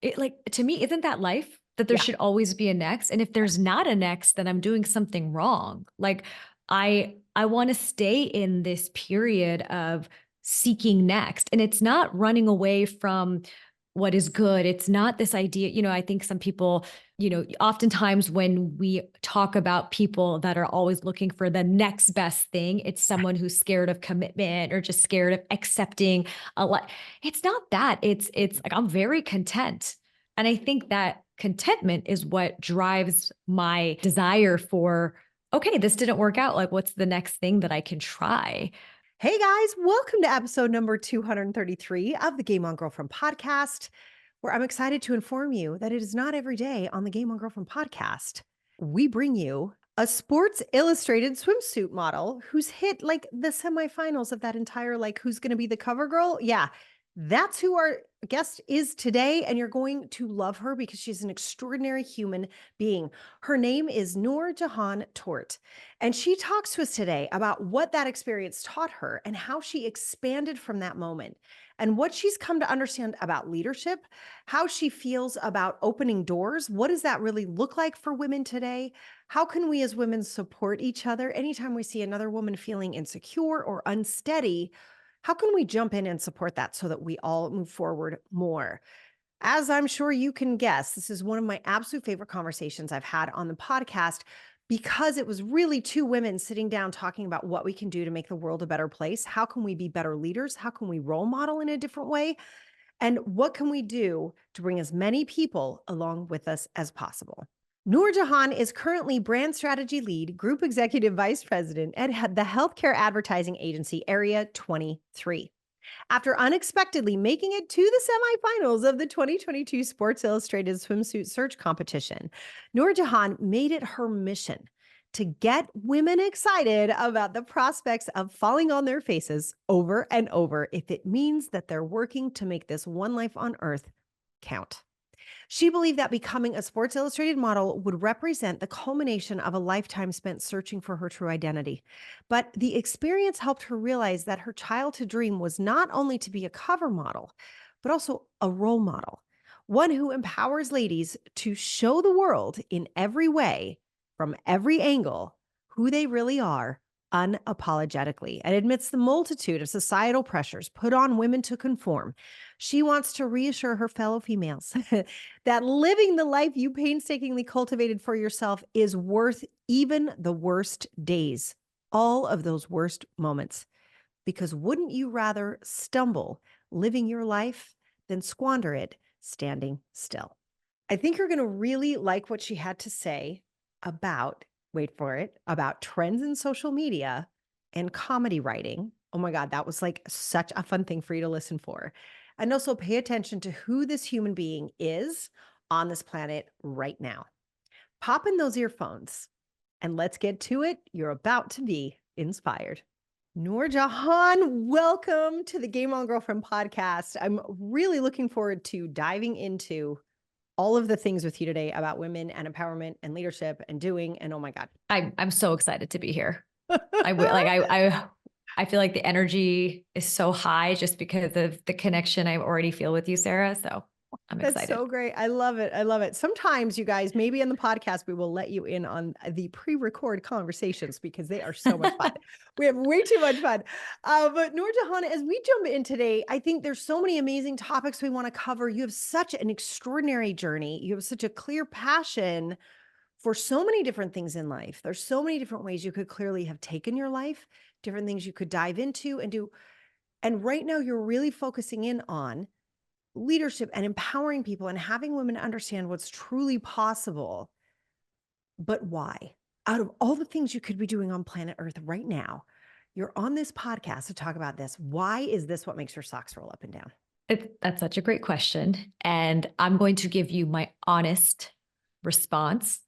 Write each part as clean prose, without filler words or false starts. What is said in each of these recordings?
to me, isn't that life? That there Yeah. should always be a next. And if there's not a next, then I'm doing something wrong. Like I want to stay in this period of seeking next. And it's not running away from what is good. It's not this idea, I think some people, oftentimes when we talk about people that are always looking for the next best thing, it's someone who's scared of commitment or just scared of accepting a lot. It's not that. It's like I'm very content. And I think that contentment is what drives my desire for, okay, this didn't work out. Like, what's the next thing that I can try? Hey guys, welcome to episode number 233 of the Game On Girlfriend podcast, where I'm excited to inform you that it is not every day on the Game On Girlfriend podcast. We bring you a Sports Illustrated swimsuit model who's hit like the semifinals of that entire, like, who's going to be the cover girl. Yeah, that's who our guest is today. And you're going to love her because she's an extraordinary human being. Her name is NoorJehan Tourte. And she talks to us today about what that experience taught her and how she expanded from that moment and what she's come to understand about leadership, how she feels about opening doors. What does that really look like for women today? How can we as women support each other anytime we see another woman feeling insecure or unsteady? How can we jump in and support that so that we all move forward more? As I'm sure you can guess, this is one of my absolute favorite conversations I've had on the podcast because it was really two women sitting down talking about what we can do to make the world a better place. How can we be better leaders? How can we role model in a different way? And what can we do to bring as many people along with us as possible? NoorJehan is currently brand strategy lead, group executive vice president at the healthcare advertising agency Area 23. After unexpectedly making it to the semifinals of the 2022 Sports Illustrated Swimsuit Search competition, NoorJehan made it her mission to get women excited about the prospects of falling on their faces over and over if it means that they're working to make this one life on earth count. She believed that becoming a Sports Illustrated model would represent the culmination of a lifetime spent searching for her true identity. But the experience helped her realize that her childhood dream was not only to be a cover model, but also a role model, one who empowers ladies to show the world in every way, from every angle, who they really are unapologetically and admits the multitude of societal pressures put on women to conform. She wants to reassure her fellow females that living the life you painstakingly cultivated for yourself is worth even the worst days, all of those worst moments. Because wouldn't you rather stumble living your life than squander it standing still? I think you're going to really like what she had to say about, wait for it, about trends in social media and comedy writing. Oh my God, that was like such a fun thing for you to listen for. And also pay attention to who this human being is on this planet right now. Pop in those earphones and let's get to it. You're about to be inspired. NoorJehan, welcome to the Game On Girlfriend podcast. I'm really looking forward to diving into all of the things with you today about women and empowerment and leadership and doing. And oh my God. I'm so excited to be here. I feel like the energy is so high just because of the connection I already feel with you, Sarah. So I'm That's excited. so great. I love it. I love it. Sometimes, you guys, maybe in the podcast, we will let you in on the pre-record conversations because they are so much fun. We have way too much fun. But NoorJehan, as we jump in today, I think there's so many amazing topics we want to cover. You have such an extraordinary journey. You have such a clear passion for so many different things in life. There's so many different ways you could clearly have taken your life, different things you could dive into and do. And right now, you're really focusing in on leadership and empowering people and having women understand what's truly possible. But why? Out of all the things you could be doing on planet Earth right now, you're on this podcast to talk about this. Why is this what makes your socks roll up and down? That's such a great question. And I'm going to give you my honest response.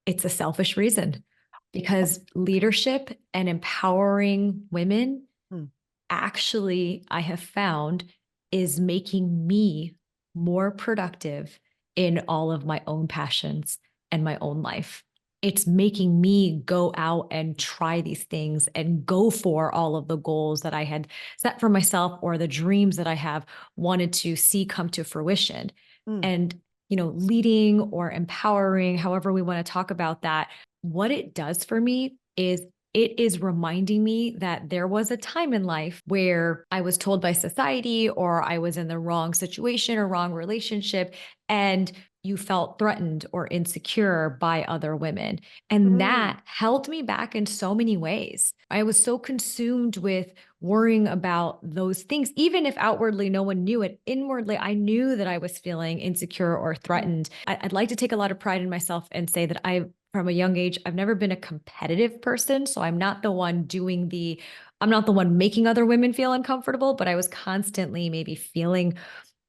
It's a selfish reason because leadership and empowering women Hmm. actually, I have found, is making me more productive in all of my own passions and my own life. It's making me go out and try these things and go for all of the goals that I had set for myself or the dreams that I have wanted to see come to fruition. Mm. And leading or empowering, however we want to talk about that, what it does for me is it is reminding me that there was a time in life where I was told by society or I was in the wrong situation or wrong relationship, and you felt threatened or insecure by other women. And Mm, that held me back in so many ways. I was so consumed with worrying about those things, even if outwardly no one knew it. Inwardly, I knew that I was feeling insecure or mm. threatened. I'd like to take a lot of pride in myself and say that from a young age, I've never been a competitive person. So I'm not the one making other women feel uncomfortable, but I was constantly maybe feeling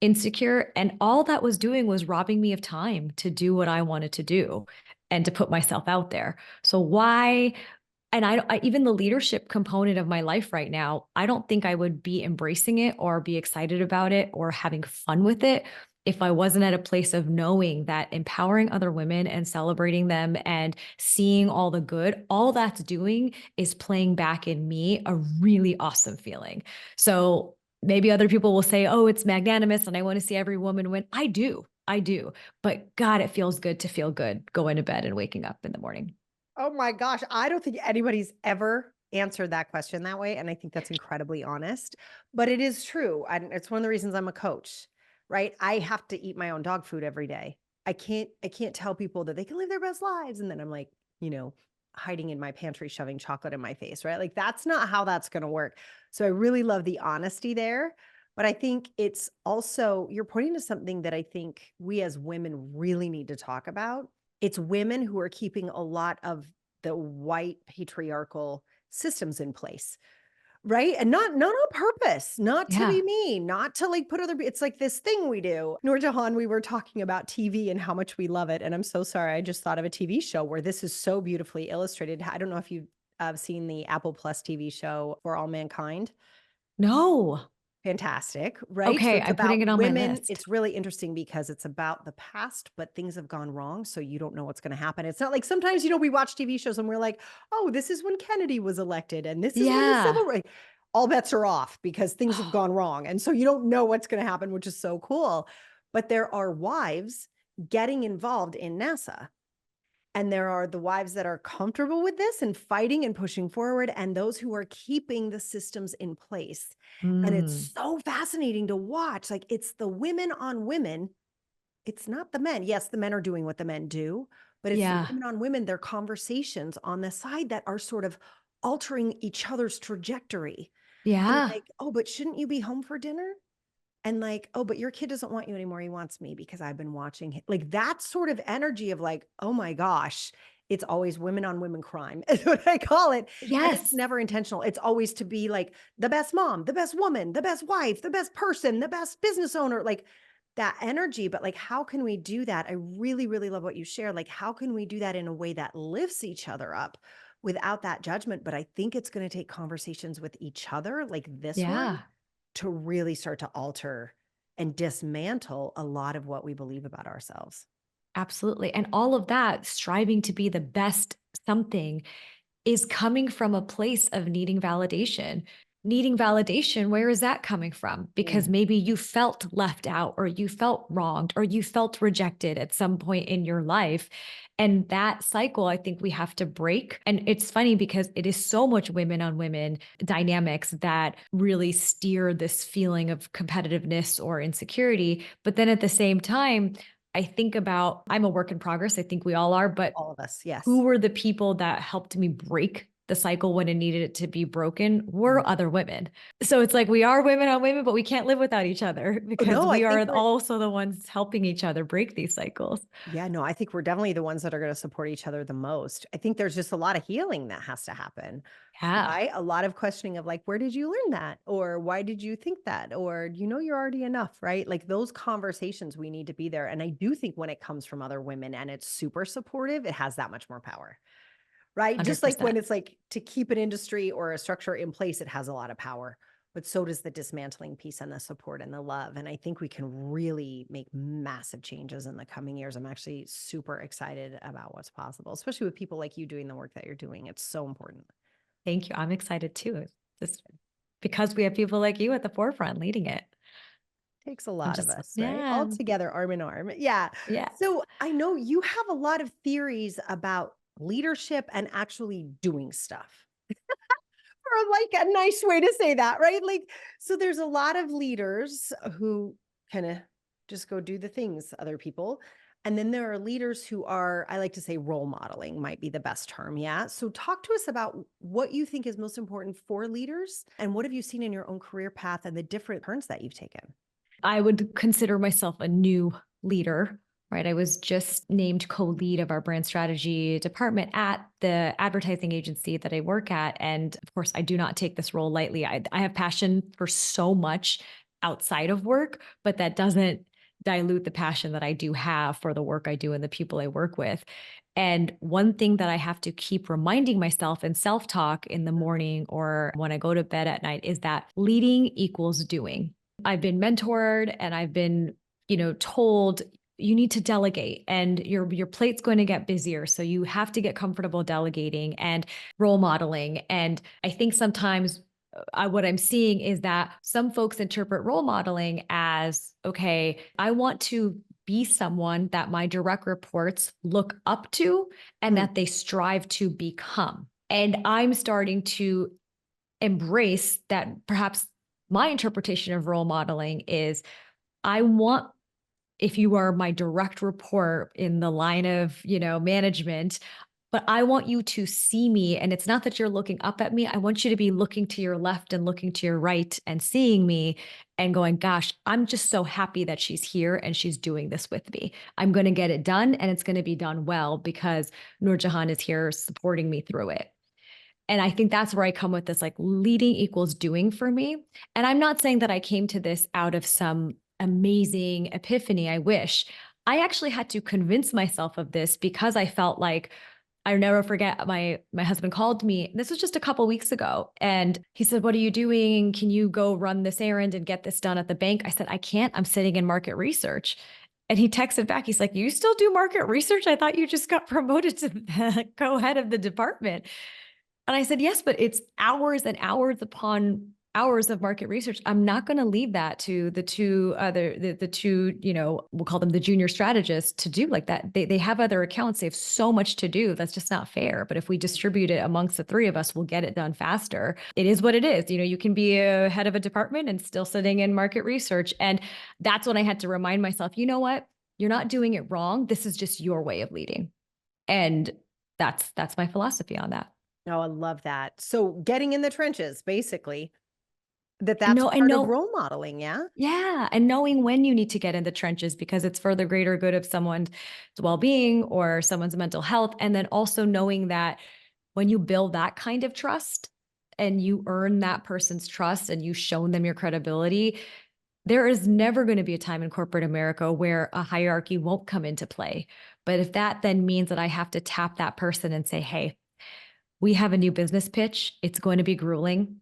insecure. And all that was doing was robbing me of time to do what I wanted to do and to put myself out there. So why and even the leadership component of my life right now, I don't think I would be embracing it or be excited about it or having fun with it if I wasn't at a place of knowing that empowering other women and celebrating them and seeing all the good, all that's doing is playing back in me a really awesome feeling. So maybe other people will say, oh, it's magnanimous and I want to see every woman win. I do. I do. But God, it feels good to feel good going to bed and waking up in the morning. Oh my gosh, I don't think anybody's ever answered that question that way, and I think that's incredibly honest, but it is true, and it's one of the reasons I'm a coach, right? I have to eat my own dog food every day. I can't tell people that they can live their best lives, and then I'm like, you know, hiding in my pantry, shoving chocolate in my face, right? Like, that's not how that's gonna work. So I really love the honesty there, but I think it's also you're pointing to something that I think we as women really need to talk about. It's women who are keeping a lot of the white patriarchal systems in place, right? And not on purpose, not to Yeah. be mean, not to like put it's like this thing we do. NoorJehan, we were talking about TV and how much we love it. And I'm so sorry. I just thought of a TV show where this is so beautifully illustrated. I don't know if you've seen the Apple Plus TV show For All Mankind. No. Fantastic, right? So Okay, it's I'm about putting it on my women. list. It's really interesting because it's about the past, but things have gone wrong. So you don't know what's going to happen. It's not like sometimes, we watch TV shows and we're like, oh, this is when Kennedy was elected and this is when the Yeah. civil rights, all bets are off because things have gone wrong. And so you don't know what's going to happen, which is so cool. But there are wives getting involved in NASA, and there are the wives that are comfortable with this and fighting and pushing forward, and those who are keeping the systems in place. And it's Mm. so fascinating to watch. Like it's the women on women. It's not the men. Yes, the men are doing what the men do, but it's the Yeah. women on women, their conversations on the side that are sort of altering each other's trajectory. And Yeah. like, oh, but shouldn't you be home for dinner? And like, oh, but your kid doesn't want you anymore. He wants me because I've been watching him. Like that sort of energy of like, oh my gosh, it's always women on women crime is what I call it. And it's Yes. never intentional. It's always to be like the best mom, the best woman, the best wife, the best person, the best business owner, like that energy. But like, how can we do that? I really, really love what you share. Like, how can we do that in a way that lifts each other up without that judgment? But I think it's going to take conversations with each other like this one Yeah. to really start to alter and dismantle a lot of what we believe about ourselves. Absolutely. And all of that striving to be the best something is coming from a place of needing validation. Needing validation, where is that coming from? Because Mm. maybe you felt left out, or you felt wronged, or you felt rejected at some point in your life. And that cycle, I think we have to break. And it's funny because it is so much women on women dynamics that really steer this feeling of competitiveness or insecurity. But then at the same time, I think about I'm a work in progress. I think we all are, but All of us, who yes. were the people that helped me break the cycle when it needed it to be broken Mm. were other women. So it's like we are women on women, but we can't live without each other Oh, because no, I we think are we're also the ones helping each other break these cycles. yeah, no, I think we're definitely the ones that are gonna support each other the most. I think there's just a lot of healing that has to happen, Yeah, right? A lot of questioning of like, "Where did you learn that?" Or, "Why did you think that?" Or, you're already enough," right? Like, those conversations, we need to be there, and I do think when it comes from other women and it's super supportive, it has that much more power. Right? Just like when 100%. it's like to keep an industry or a structure in place, it has a lot of power, but so does the dismantling piece and the support and the love. And I think we can really make massive changes in the coming years. I'm actually super excited about what's possible, especially with people like you doing the work that you're doing. It's so important. Thank you. I'm excited too. Just because we have people like you at the forefront leading it. Takes a I'm lot of just, us, right? All yeah, together, arm in arm. Yeah. yeah. So I know you have a lot of theories about leadership and actually doing stuff. Or like a nice way to say that, right? Like, so there's a lot of leaders who kind of just go do the things other people. And then there are leaders who are, I like to say role modeling might be the best term. Yeah. So talk to us about what you think is most important for leaders and what have you seen in your own career path and the different turns that you've taken? I would consider myself a new leader, right? I was just named co-lead of our brand strategy department at the advertising agency that I work at. And of course, I do not take this role lightly. I have passion for so much outside of work, but that doesn't dilute the passion that I do have for the work I do and the people I work with. And one thing that I have to keep reminding myself in self talk in the morning or when I go to bed at night is that leading equals doing. I've been mentored and I've been, told you need to delegate and your plate's going to get busier. So you have to get comfortable delegating and role modeling. And I think sometimes what I'm seeing is that some folks interpret role modeling as, okay, I want to be someone that my direct reports look up to and Mm, that they strive to become. And I'm starting to embrace that perhaps my interpretation of role modeling is I want if you are my direct report in the line of, management, but I want you to see me and it's not that you're looking up at me. I want you to be looking to your left and looking to your right and seeing me and going, gosh, I'm just so happy that she's here and she's doing this with me. I'm going to get it done and it's going to be done well because NoorJehan is here supporting me through it. And I think that's where I come with this like leading equals doing for me. And I'm not saying that I came to this out of some amazing epiphany. I wish. I actually had to convince myself of this because I felt like I never forget my husband called me. This was just a couple weeks ago and he said, "What are you doing? Can you go run this errand and get this done at the bank?" I said, "I can't. I'm sitting in market research." And he texted back. He's like, "You still do market research? I thought you just got promoted to the co-head of the department." And I said, "Yes, but it's hours and hours upon hours of market research. I'm not going to leave that to the two, we'll call them the junior strategists to do like that. They have other accounts. They have so much to do. That's just not fair. But if we distribute it amongst the three of us, we'll get it done faster. It is what it is. You can be a head of a department and still sitting in market research. And that's when I had to remind myself, you know what? You're not doing it wrong. This is just your way of leading. And that's my philosophy on that. oh, I love that. So getting in the trenches, basically, And that's no, and part of no, role modeling. Yeah. yeah. And knowing when you need to get in the trenches because it's for the greater good of someone's well-being or someone's mental health. And then also knowing that when you build that kind of trust and you earn that person's trust and you've shown them your credibility, there is never going to be a time in corporate America where a hierarchy won't come into play. But if that then means that I have to tap that person and say, hey, we have a new business pitch. It's going to be grueling.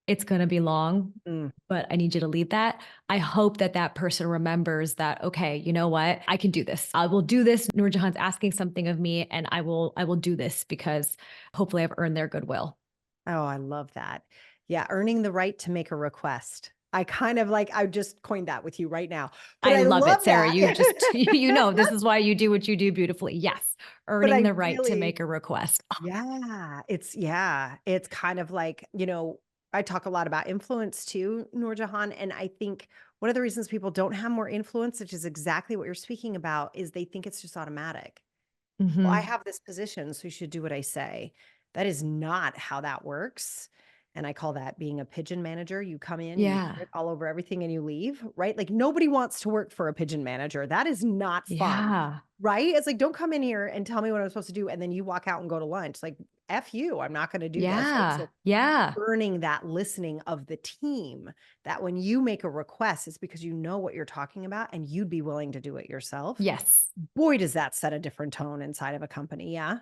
It's going to be long, Mm. but I need you to lead that. I hope that that person remembers that, okay, you know what? I can do this. I will do this. NoorJehan's asking something of me and I will do this because hopefully I've earned their goodwill. Oh, I love that. Yeah, earning the right to make a request. I kind of like I just coined that with you right now. But I I love love it, Sarah. that. You just, this is why you do what you do beautifully. Yes. But Earning I the right to really make a request. it's kind of like, I talk a lot about influence too, Noorjahan, and I think one of the reasons people don't have more influence, which is exactly what you're speaking about, is they think it's just automatic. Well, I Mhm. have this position, so you should do what I say. That is not how that works. And I call that being a pigeon manager. You come in, you Yeah. shit all over everything and you leave, right? Like nobody wants to work for a pigeon manager. That is not fun, Yeah. right? It's like, don't come in here and tell me what I'm supposed to do. And then you walk out and go to lunch. Like, F you, I'm not going to do this, right? Yeah. So Yeah. earning that listening of the team that when you make a request, it's because you know what you're talking about and you'd be willing to do it yourself. Yes. Boy, does that set a different tone inside of a company. Yeah.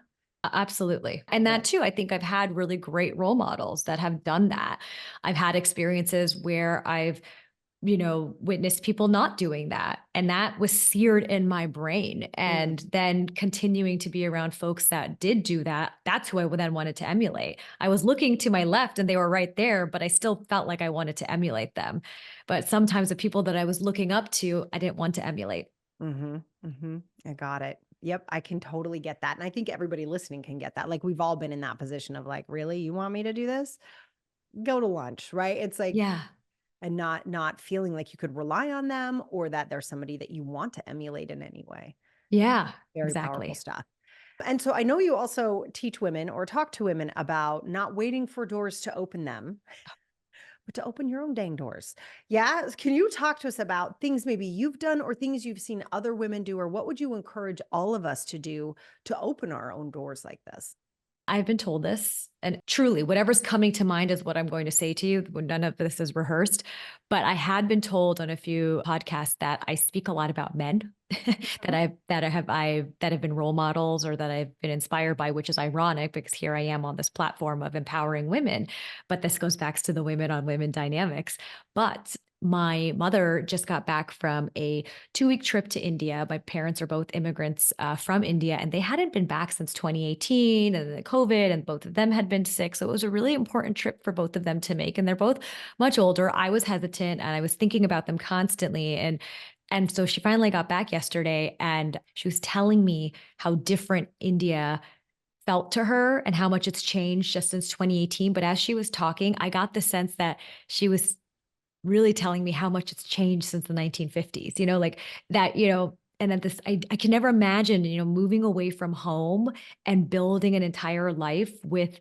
Absolutely. And Yeah. that too, I think I've had really great role models that have done that. I've had experiences where I've witnessed people not doing that. And that was seared in my brain. Mm, And then continuing to be around folks that did do that, that's who I then wanted to emulate. I was looking to my left and they were right there, but I still felt like I wanted to emulate them. But sometimes the people that I was looking up to, I didn't want to emulate. mhm, mhm. I got it. Yep, I can totally get that, and I think everybody listening can get that. Like, we've all been in that position of like, "Really? You want me to do this? Go to lunch," right? It's like Yeah. and not feeling like you could rely on them or that there's somebody that you want to emulate in any way. Yeah, Very powerful exactly. stuff. And so I know you also teach women or talk to women about not waiting for doors to open them, but to open your own dang doors. Yeah. Can you talk to us about things maybe you've done or things you've seen other women do, or what would you encourage all of us to do to open our own doors like this? I've been told this, and truly, whatever's coming to mind is what I'm going to say to you. None of this is rehearsed, but I had been told on a few podcasts that I speak a lot about men Mhm. that have been role models or that I've been inspired by, which is ironic because here I am on this platform of empowering women. But this goes back to the women on women dynamics. But my mother just got back from a 2-week trip to India. My parents are both immigrants from India, and they hadn't been back since 2018 and then COVID, and both of them had been sick. So it was a really important trip for both of them to make. And they're both much older. I was hesitant and I was thinking about them constantly. And so she finally got back yesterday and she was telling me how different India felt to her and how much it's changed just since 2018. But as she was talking, I got the sense that she was really telling me how much it's changed since the 1950s, like that, and that I can never imagine, moving away from home and building an entire life with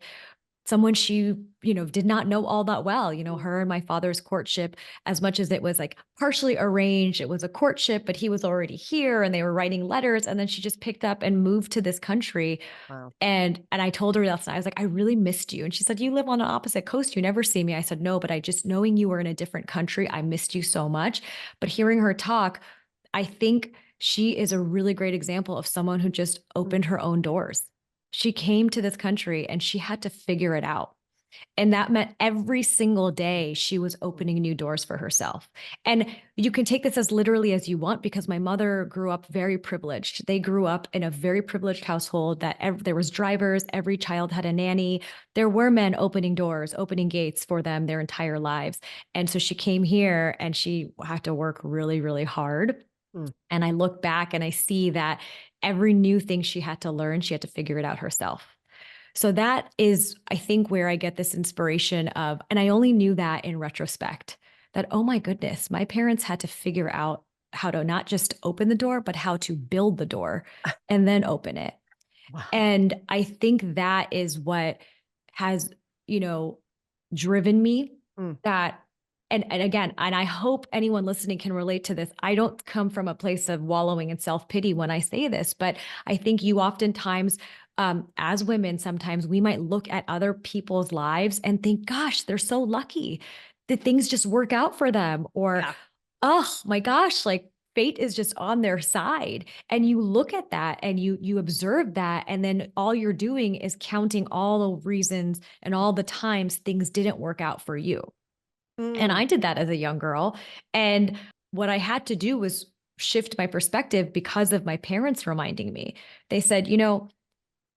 someone she, did not know all that well. Her and my father's courtship, as much as it was like partially arranged, it was a courtship, but he was already here and they were writing letters. And then she just picked up and moved to this country. Wow. And I told her last night, I was like, I really missed you. And she said, you live on the opposite coast. You never see me. I said, no, but I just knowing you were in a different country, I missed you so much. But hearing her talk, I think she is a really great example of someone who just Mm, opened her own doors. She came to this country and she had to figure it out. And that meant every single day she was mm, opening new doors for herself. And you can take this as literally as you want because my mother grew up very privileged. They grew up in a very privileged household that there was drivers, every child had a nanny. There were men opening doors, opening gates for them their entire lives. And so she came here and she had to work really, really hard. mm, And I look back and I see that every new thing she had to learn, she had to figure it out herself. So that is, I think, where I get this inspiration of, and I only knew that in retrospect, that, oh my goodness, my parents had to figure out how to not just open the door, but how to build the door and then open it. wow. And I think that is what has, you know, driven me Mm, that and again, and I hope anyone listening can relate to this. I don't come from a place of wallowing in self-pity when I say this, but I think you oftentimes as women, sometimes we might look at other people's lives and think, gosh, they're so lucky that things just work out for them. Or, yeah. oh my gosh, like fate is just on their side. And you look at that and you observe that. And then all you're doing is counting all the reasons and all the times things didn't work out for you. And Mm, I did that as a young girl. And what I had to do was shift my perspective because of my parents reminding me. They said,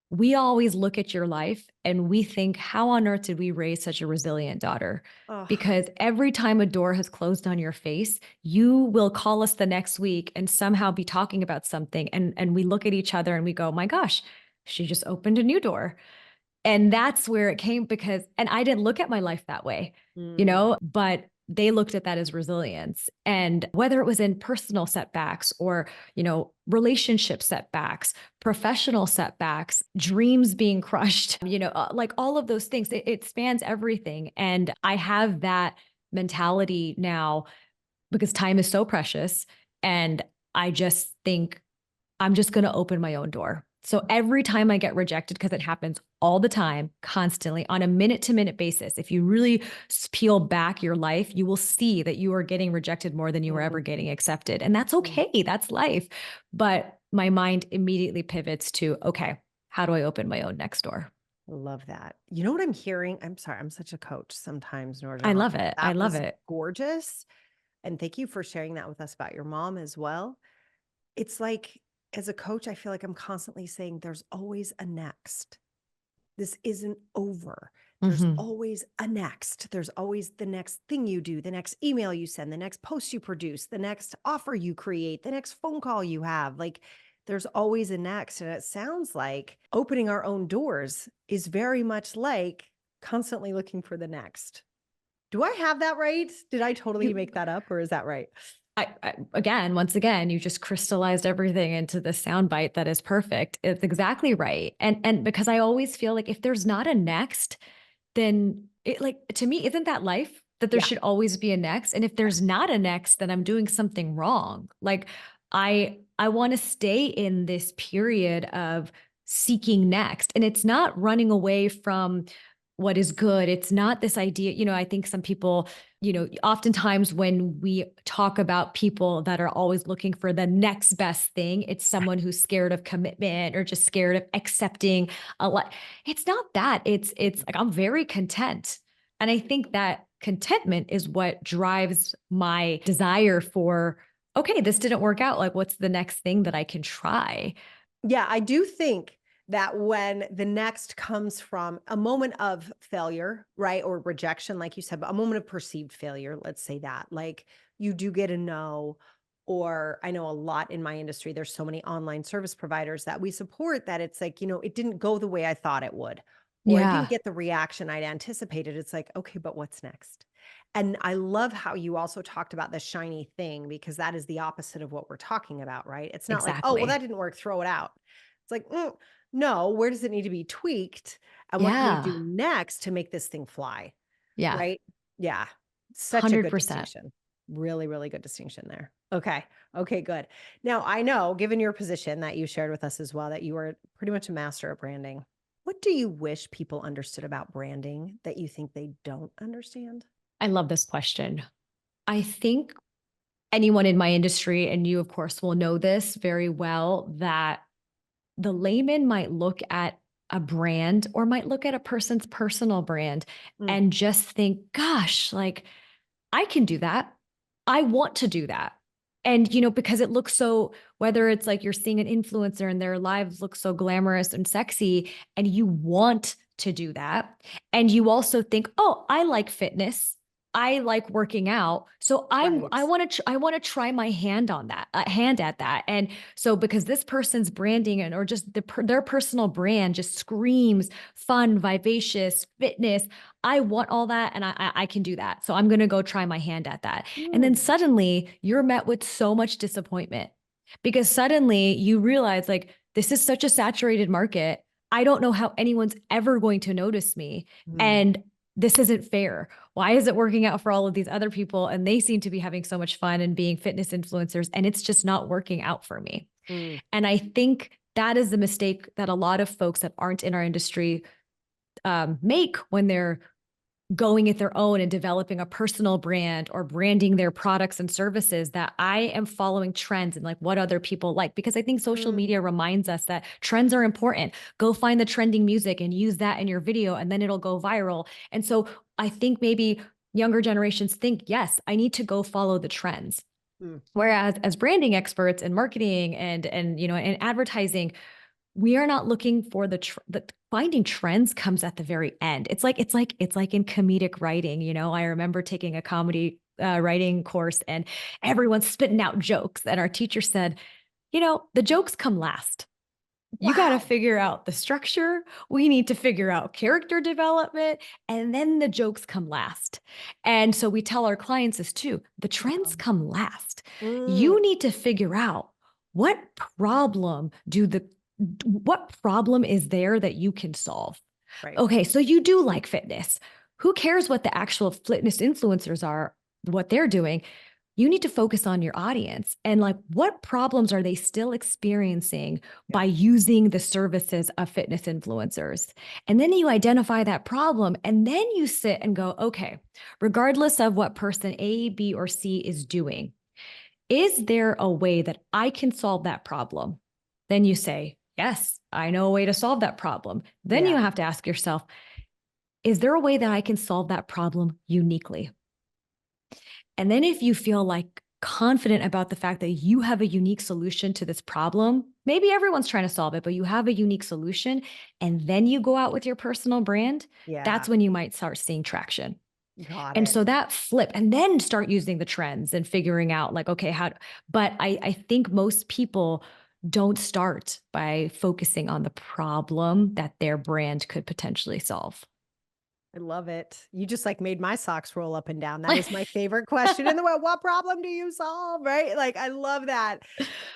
we always look at your life and we think, how on earth did we raise such a resilient daughter? oh, Because every time a door has closed on your face, you will call us the next week and somehow be talking about something. And we look at each other and we go, my gosh, she just opened a new door. And that's where it came because and I didn't look at my life that way, mm, but they looked at that as resilience. And whether it was in personal setbacks or, relationship setbacks, professional setbacks, dreams being crushed, like all of those things, it spans everything. And I have that mentality now because time is so precious. And I just think I'm just going to open my own door. So every time I get rejected, because it happens all the time, constantly on a minute to minute basis, if you really peel back your life, you will see that you are getting rejected more than you were ever mm, getting accepted. And that's mm. okay. That's life. But my mind immediately pivots to, okay, how do I open my own next door? Love that. You know what I'm hearing? I'm sorry, I'm such a coach sometimes, I Noorjahan. love it. I That love was it. gorgeous. And thank you for sharing that with us about your mom as well. It's like, as a coach, I feel like I'm constantly saying there's always a next. This isn't over. There's Mhm. always a next. There's always the next thing you do, the next email you send, the next post you produce, the next offer you create, the next phone call you have. Like, there's always a next. And it sounds like opening our own doors is very much like constantly looking for the next. Do I have that right? Did I totally You make that up, or is that right? again, once again, you just crystallized everything into the soundbite that is perfect. It's exactly right. And because I always feel like if there's not a next, then it, like, to me, isn't that life? That there Yeah. should always be a next. And if there's not a next, then I'm doing something wrong. Like I want to stay in this period of seeking next. And it's not running away from what is good. It's not this idea, I think some people, oftentimes when we talk about people that are always looking for the next best thing, it's someone who's scared of commitment or just scared of accepting a lot. It's not that. It's like I'm very content. And I think that contentment is what drives my desire for, okay, this didn't work out. Like, what's the next thing that I can try? Yeah, I do think that when the next comes from a moment of failure, right? Or rejection, like you said, but a moment of perceived failure, let's say that, like you do get a no. Or I know a lot in my industry, there's so many online service providers that we support that it's like, it didn't go the way I thought it would, or I didn't Yeah, get the reaction I'd anticipated. It's like, okay, but what's next? And I love how you also talked about the shiny thing, because that is the opposite of what we're talking about, right? It's not like, oh, well, that exactly. didn't work, throw it out. It's like, no, where does it need to be tweaked? And what can we do Yeah. next to make this thing fly? Yeah. Right? Yeah. Such a good 100%. distinction. Really, really good distinction there. Okay. Okay, good. Now, I know, given your position that you shared with us as well, that you are pretty much a master at branding. What do you wish people understood about branding that you think they don't understand? I love this question. I think anyone in my industry, and you, of course, will know this very well, that the layman might look at a brand or might look at a person's personal brand Mm, and just think, gosh, like I can do that. I want to do that. And, because it looks so, whether it's like you're seeing an influencer and their lives look so glamorous and sexy, and you want to do that. And you also think, oh, I like fitness. I like working out. So right. I want to try my hand on that, hand at that. And so because this person's branding or just their personal brand just screams fun, vivacious, fitness, I want all that and I can do that. So I'm going to go try my hand at that. And then Mm, suddenly you're met with so much disappointment because suddenly you realize like this is such a saturated market. I don't know how anyone's ever going to notice me. mm, And this isn't fair. Why is it working out for all of these other people? And they seem to be having so much fun and being fitness influencers, and it's just not working out for me. mm. And I think that is the mistake that a lot of folks that aren't in our industry make when they're going at their own and developing a personal brand or branding their products and services, that I am following trends and like what other people like. Because I think social Mm, media reminds us that trends are important. Go find the trending music and use that in your video and then it'll go viral. And so I think maybe younger generations think, yes, I need to go follow the trends. mm. Whereas as branding experts and marketing and and advertising, we are not looking for the finding trends comes at the very end. It's like in comedic writing. I remember taking a comedy writing course and everyone's spitting out jokes, and our teacher said, the jokes come last. You got to Wow. figure out the structure. We need to figure out character development, and then the jokes come last. And so we tell our clients this too: the trends Wow. come last. Mm, You need to figure out what problem what problem is there that you can solve. right. Okay, so you do like fitness. Who cares what the actual fitness influencers are, what they're doing? You need to focus on your audience and like what problems are they still experiencing Yeah. by using the services of fitness influencers. And then you identify that problem and then you sit and go, okay, regardless of what person A, B, or C is doing, is there a way that I can solve that problem? Then you say, yes, I know a way to solve that problem. Then you Yeah. have to ask yourself, is there a way that I can solve that problem uniquely? And then if you feel like confident about the fact that you have a unique solution to this problem, maybe everyone's trying to solve it, but you have a unique solution, and then you go out with your personal brand, Yeah. that's when you might start seeing traction. Got And it. so that flip, and then start using the trends and figuring out like, okay, but I think most people don't start by focusing on the problem that their brand could potentially solve. I love it. You just like made my socks roll up and down. That is my favorite question in the world. What problem do you solve? Right? Like, I love that.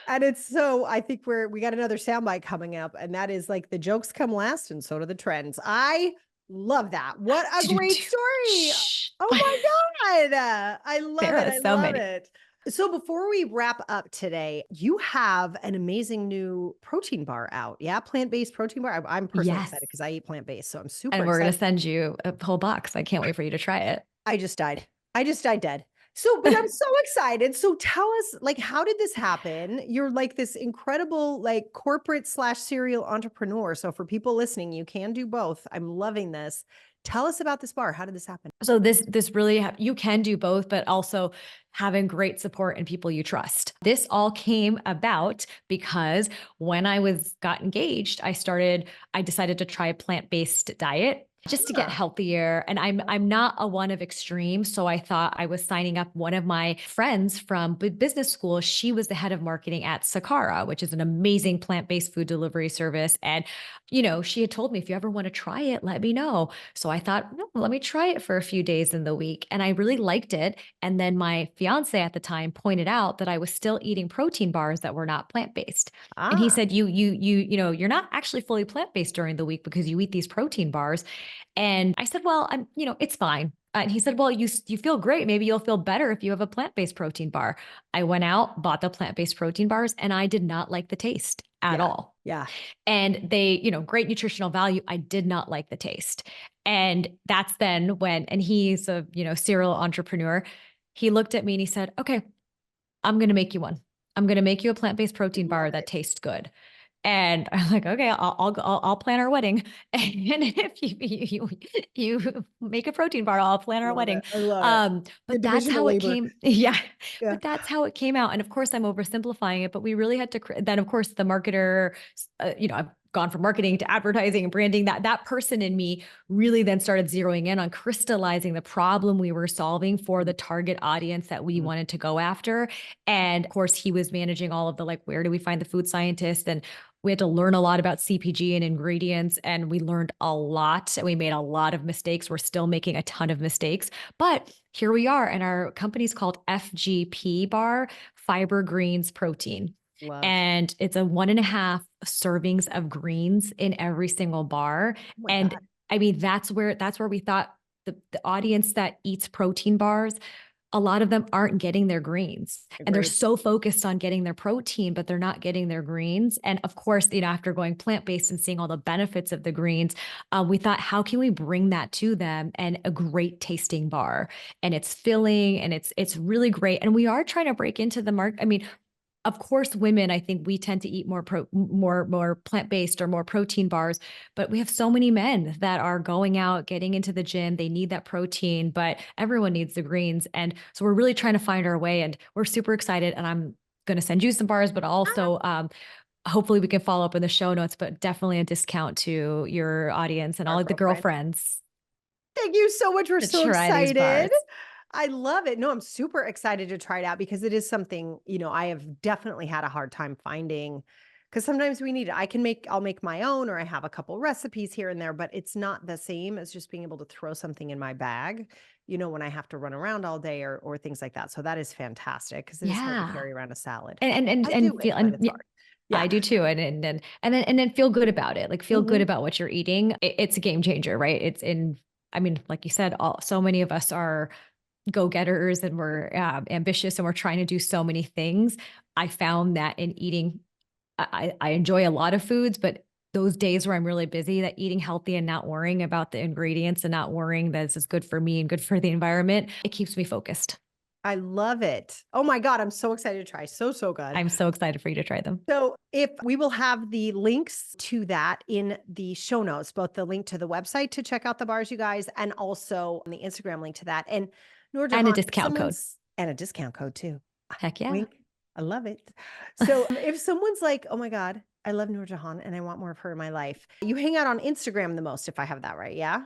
And it's so, I think we got another soundbite coming up, and that is like the jokes come last and so do the trends. I love that. What a great Do-do-do. story. Shh. Oh my God. I love There it. are I so love many. it. So before we wrap up today, you have an amazing new protein bar out. Yeah, plant-based protein bar. I'm personally Yes. excited because I eat plant-based, so I'm super And we're going to excited. send you a whole box. I can't wait for you to try it. I just died. I just died dead. So, but I'm so excited. So tell us, like, how did this happen? You're like this incredible, like corporate slash serial entrepreneur. So for people listening, you can do both. I'm loving this. Tell us about this bar. How did this happen? So this really you can do both, but also having great support and people you trust. This all came about because when I was got engaged, I decided to try a plant-based diet just to get Ah, healthier. And I'm not a one of extremes, so I thought I was signing up one of my friends from business school. She was the head of marketing at Sakara, which is an amazing plant-based food delivery service. And she had told me, if you ever want to try it, let me know. So I thought, no, let me try it for a few days in the week. And I really liked it. And then my fiance at the time pointed out that I was still eating protein bars that were not plant-based. And he ah, said, you're not actually fully plant-based during the week because you eat these protein bars. And I said, well, it's fine. And he said, well, you feel great. Maybe you'll feel better if you have a plant-based protein bar. I went out, bought the plant-based protein bars, and I did not like the taste at yeah, all. yeah. And they, great nutritional value. I did not like the taste. And that's then and he's a, serial entrepreneur. He looked at me and he said, okay, I'm going to make you one. I'm going to make you a plant-based I protein bar love that it. tastes good. And I'm like, okay, I'll plan our wedding. And if you make a protein bar, I'll plan I our love it. wedding. I love it. But Good that's division of how it labor. came. Yeah, Yeah. but that's how it came out. And of course, I'm oversimplifying it. But we really had to. Then, of course, the marketer. I've gone from marketing to advertising and branding. That person in me really then started zeroing in on crystallizing the problem we were solving for the target audience that we Mhm. wanted to go after. And of course, he was managing all of the like, where do we find the food scientists and we had to learn a lot about CPG and ingredients, and we learned a lot. And we made a lot of mistakes. We're still making a ton of mistakes, but here we are. And our company's called FGP Bar, Fiber Greens Protein. Love. And it's a 1.5 servings of greens in every single bar. Oh my And God. I mean, that's where we thought the audience that eats protein bars, a lot of them aren't getting their greens and they're Agreed. so focused on getting their protein, but they're not getting their greens. And of course, after going plant-based and seeing all the benefits of the greens, we thought, how can we bring that to them and a great tasting bar? And it's filling and it's really great. And we are trying to break into the market. I mean, of course, women, I think we tend to eat more plant-based or more protein bars, but we have so many men that are going out, getting into the gym. They need that protein, but everyone needs the greens. And so we're really trying to find our way and we're super excited. And I'm going to send you some bars, but also hopefully we can follow up in the show notes, but definitely a discount to your audience and Our all of the girlfriend. girlfriends Thank you so much. We're to so try these excited. bars. I love it. No, I'm super excited to try it out because it is something, I have definitely had a hard time finding because sometimes we need it. I'll make my own or I have a couple recipes here and there, but it's not the same as just being able to throw something in my bag, when I have to run around all day or things like that. So that is fantastic because it is hard to Yeah. carry around a salad. And I do and it, feel but and it's hard. I Yeah. do too. And then feel good about it. Like feel good Mhm. about what you're eating. It's a game changer, right? I mean, like you said, so many of us are go-getters and we're ambitious and we're trying to do so many things. I found that in eating, I enjoy a lot of foods, but those days where I'm really busy, that eating healthy and not worrying about the ingredients and not worrying that this is good for me and good for the environment, it keeps me focused. I love it. Oh my God. I'm so excited to try. So, so good. I'm so excited for you to try them. So, if we will have the links to that in the show notes, both the link to the website to check out the bars, you guys, and also the Instagram link to that. And And a NoorJehan, if discount code. someone's and a discount code too. Heck yeah. Wink. I love it. So if someone's like, oh my God, I love NoorJehan and I want more of her in my life, you hang out on Instagram the most, if I have that right. Yeah.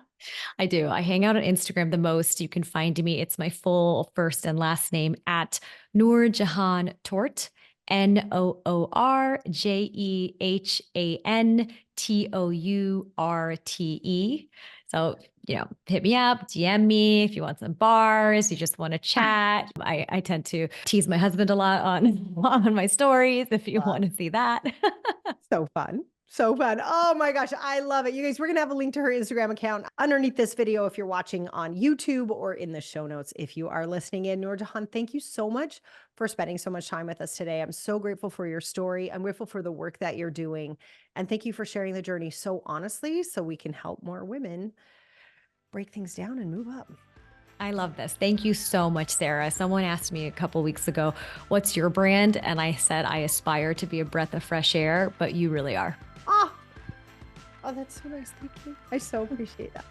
I do. I hang out on Instagram the most. You can find me. It's my full first and last name at NoorJehan Tourte, NoorJehanTourte. So, hit me up, DM me if you want some bars, you just want to chat. I tend to tease my husband a lot on, on my stories if you want to see that. So fun. So fun. Oh my gosh, I love it. You guys, we're going to have a link to her Instagram account underneath this video if you're watching on YouTube, or in the show notes if you are listening in. NoorJehan, thank you so much for spending so much time with us today. I'm so grateful for your story. I'm grateful for the work that you're doing. And thank you for sharing the journey so honestly, so we can help more women break things down and move up. I love this. Thank you so much, Sarah. Someone asked me a couple weeks ago, what's your brand? And I said, I aspire to be a breath of fresh air, but you really are. Oh, that's so nice. Thank you. I so appreciate that.